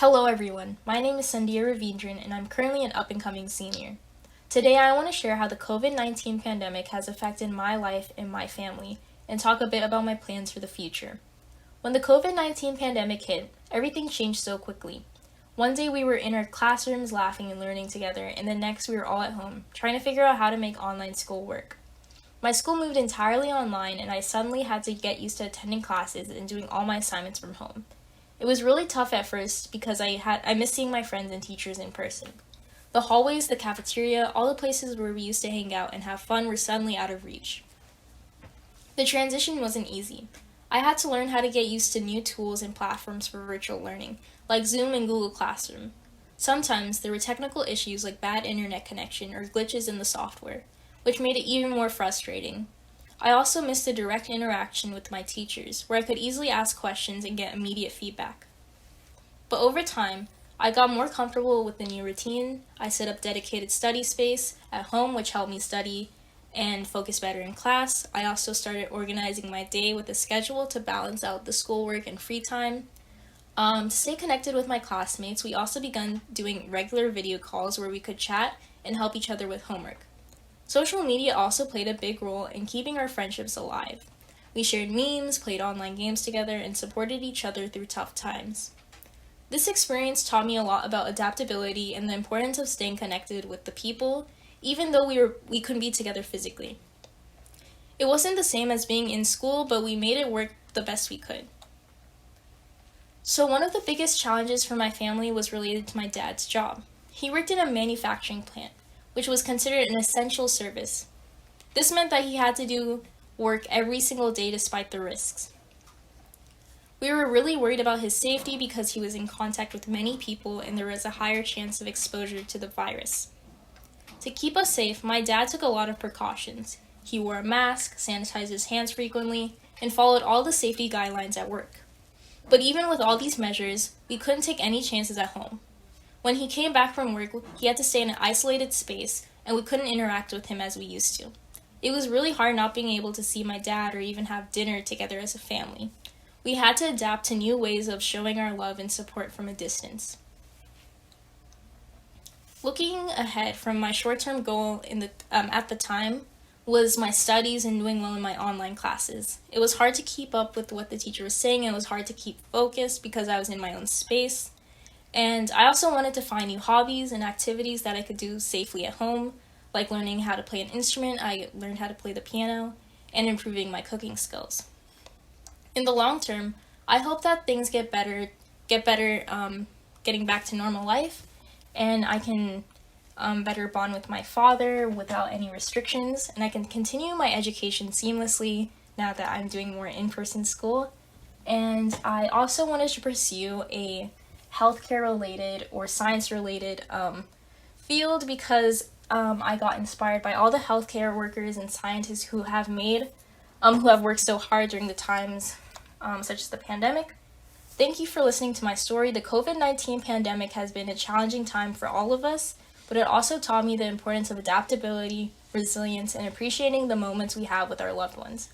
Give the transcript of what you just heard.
Hello everyone, my name is Sundhya Ravindran and I'm currently an up-and-coming senior. Today I want to share how the COVID-19 pandemic has affected my life and my family, and talk a bit about my plans for the future. When the COVID-19 pandemic hit, everything changed so quickly. One day we were in our classrooms laughing and learning together, and the next we were all at home, trying to figure out how to make online school work. My school moved entirely online and I suddenly had to get used to attending classes and doing all my assignments from home. It was really tough at first because I missed seeing my friends and teachers in person. The hallways, the cafeteria, all the places where we used to hang out and have fun were suddenly out of reach. The transition wasn't easy. I had to learn how to get used to new tools and platforms for virtual learning, like Zoom and Google Classroom. Sometimes there were technical issues like bad internet connection or glitches in the software, which made it even more frustrating. I also missed the direct interaction with my teachers, where I could easily ask questions and get immediate feedback. But over time, I got more comfortable with the new routine. I set up dedicated study space at home, which helped me study and focus better in class. I also started organizing my day with a schedule to balance out the schoolwork and free time. To stay connected with my classmates, we also began doing regular video calls where we could chat and help each other with homework. Social media also played a big role in keeping our friendships alive. We shared memes, played online games together, and supported each other through tough times. This experience taught me a lot about adaptability and the importance of staying connected with the people, even though we couldn't be together physically. It wasn't the same as being in school, but we made it work the best we could. So one of the biggest challenges for my family was related to my dad's job. He worked in a manufacturing plant, which was considered an essential service. This meant that he had to do work every single day despite the risks. We were really worried about his safety because he was in contact with many people and there was a higher chance of exposure to the virus. To keep us safe, my dad took a lot of precautions. He wore a mask, sanitized his hands frequently, and followed all the safety guidelines at work. But even with all these measures, we couldn't take any chances at home. When he came back from work, he had to stay in an isolated space, and we couldn't interact with him as we used to. It was really hard not being able to see my dad or even have dinner together as a family. We had to adapt to new ways of showing our love and support from a distance. Looking ahead from my short-term goal at the time was my studies and doing well in my online classes. It was hard to keep up with what the teacher was saying, and it was hard to keep focused because I was in my own space. And I also wanted to find new hobbies and activities that I could do safely at home, like learning how to play an instrument. I learned how to play the piano, and improving my cooking skills. In the long term, I hope that things get better, getting back to normal life, and I can better bond with my father without any restrictions, and I can continue my education seamlessly now that I'm doing more in-person school. And I also wanted to pursue a healthcare related or science related field because I got inspired by all the healthcare workers and scientists who have worked so hard during the times such as the pandemic. Thank you for listening to my story. The COVID-19 pandemic has been a challenging time for all of us, but it also taught me the importance of adaptability, resilience, and appreciating the moments we have with our loved ones.